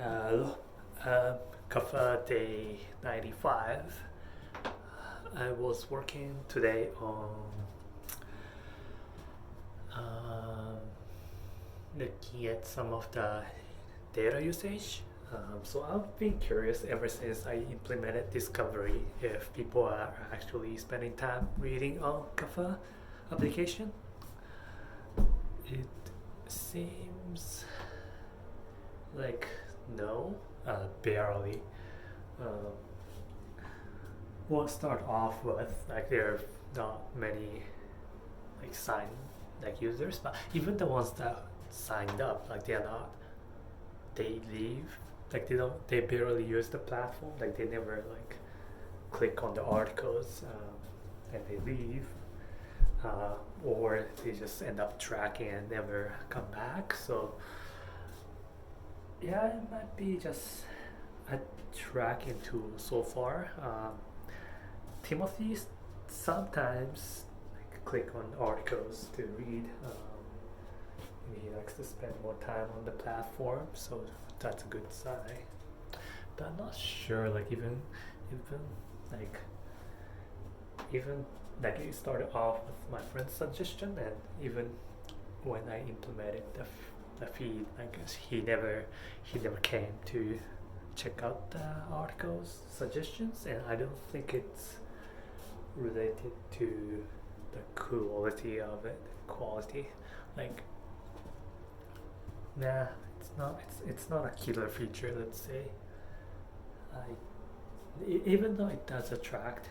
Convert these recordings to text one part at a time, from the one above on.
Hello, Kaffae day 95. I was working today on um, looking at some of the data usage. So I've been curious ever since I implemented Discovery if people are actually spending time reading on Kaffa application. It seems like no, barely. Um, we'll start off with like there are not many like sign like users, but even the ones that signed up, like they're not, they leave, like they barely use the platform, like they never like click on the articles, and they leave, or they just end up tracking and never come back. So yeah, it might be just a tracking tool so far. Timothy sometimes like, click on articles to read. He likes to spend more time on the platform, so that's a good sign. But I'm not sure. Like even like even like it started off with my friend's suggestion, and even when I implemented the feed, like he never came to check out the articles suggestions, and I don't think it's related to the quality of it. Quality, like nah, it's not a killer feature. Let's say, even though it does attract,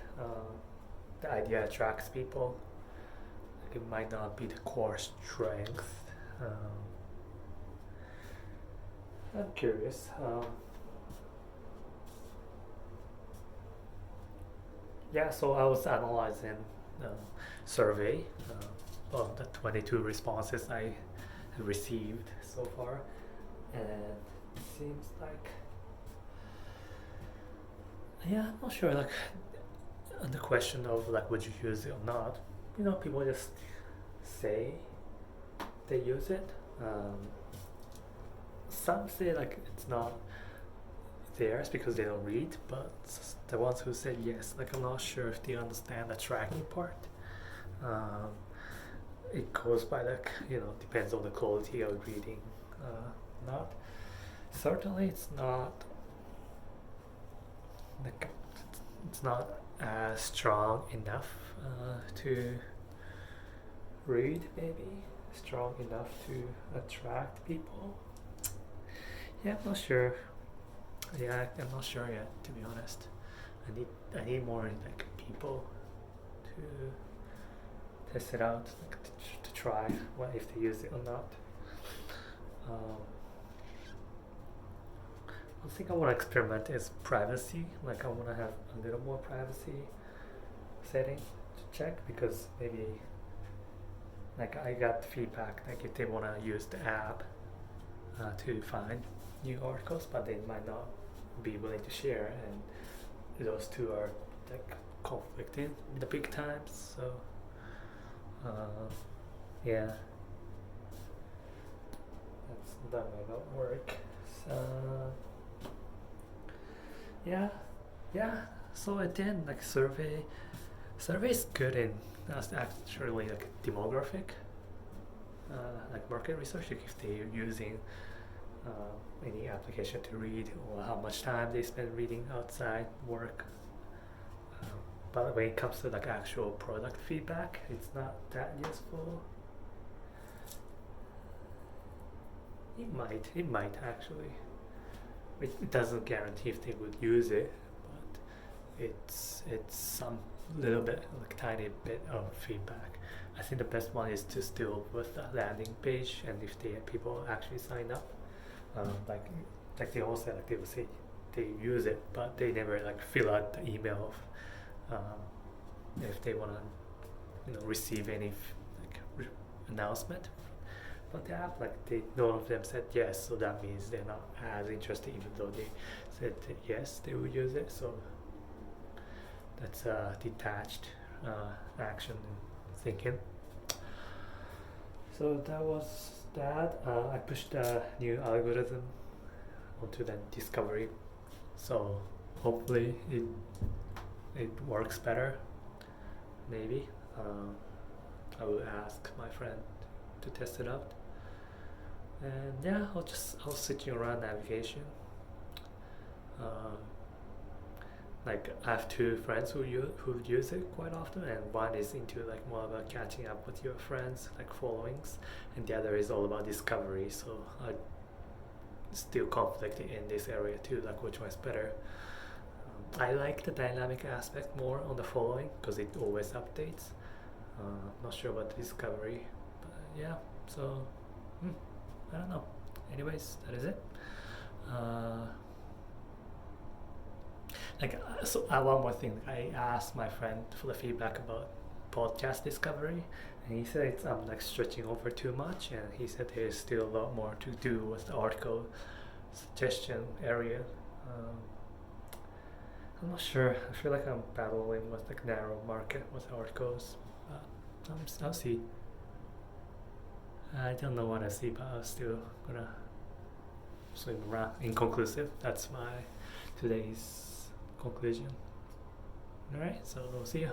the idea attracts people. Like it might not be the core strength. I'm curious. Yeah, so I was analyzing the survey of the 22 responses I received so far, and it seems like, yeah, I'm not sure. Like on the question of like would you use it or not, people just say they use it. Some say like it's not theirs because they don't read, but the ones who said yes, like I'm not sure if they understand the tracking part. Um, it goes by like depends on the quality of reading. Not certainly it's not like it's not as strong enough to read, maybe strong enough to attract people. Yeah, I'm not sure. Yeah, I'm not sure yet, to be honest. I need more like people to test it out, like to try what if they use it or not. Um, One thing I want to experiment is privacy. Like I want to have a little more privacy setting to check, because maybe like I got feedback like if they want to use the app to find new articles, but they might not be willing to share, and those two are like conflicting the big times. So uh, yeah, that might not work. So yeah, yeah. So again, like survey is good in that's actually like demographic, like market research. Like if they're using any application to read, or how much time they spend reading outside work. Um, but when it comes to like actual product feedback, it's not that useful. It might actually. It doesn't guarantee if they would use it, but it's some little bit, like tiny bit of feedback. I think the best one is to still with the landing page, and if people actually sign up, like they all say, like they will say they use it, but they never like fill out the email of if they want to receive any like announcement. But the app, like none of them said yes, so that means they're not as interested, even though they said that yes, they will use it. So that's a detached action and thinking. So that was that. I pushed a new algorithm onto that discovery. So hopefully it works better. Maybe I will ask my friend to test it out. And yeah, I'll switching around navigation. Uh, like I have two friends who use it quite often, and one is into like more about catching up with your friends, like followings, and the other is all about discovery. So I still conflicted in this area too, like which one's better. I like the dynamic aspect more on the following because it always updates. Not sure about the discovery, but yeah. So I don't know. Anyways, that is it. Uh, one more thing. I asked my friend for the feedback about podcast discovery, and he said I'm like stretching over too much, and he said there's still a lot more to do with the article suggestion area. Um, I'm not sure. I feel like I'm battling with like narrow market with articles. I'll see. I don't know what I see, but I'm still gonna swim around. Inconclusive. That's my today's conclusion. Alright, so see ya.